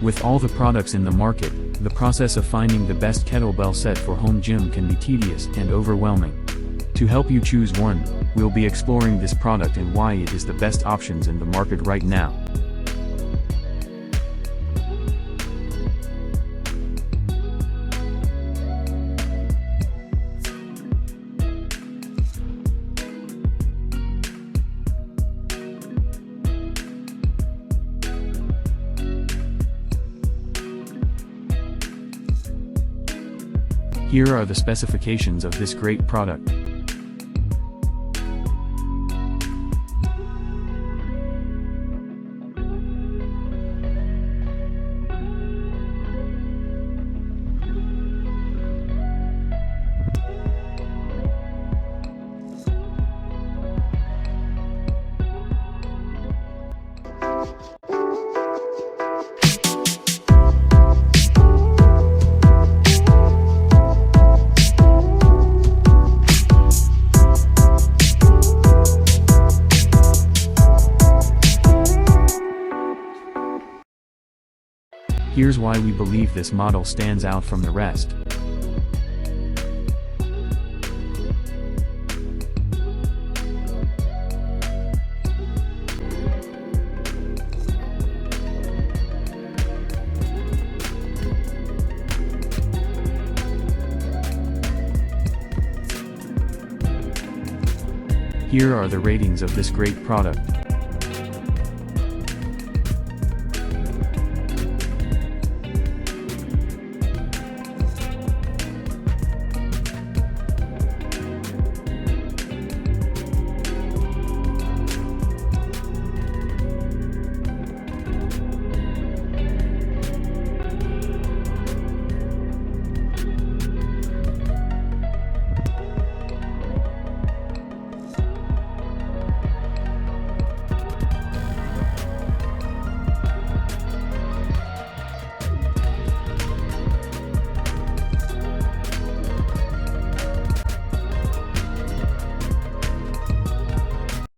With all the products in the market, the process of finding the best kettlebell set for home gym can be tedious and overwhelming. To help you choose one, we'll be exploring this product and why it is the best options in the market right now. Here are the specifications of this great product. Here's why we believe this model stands out from the rest. Here are the ratings of this great product.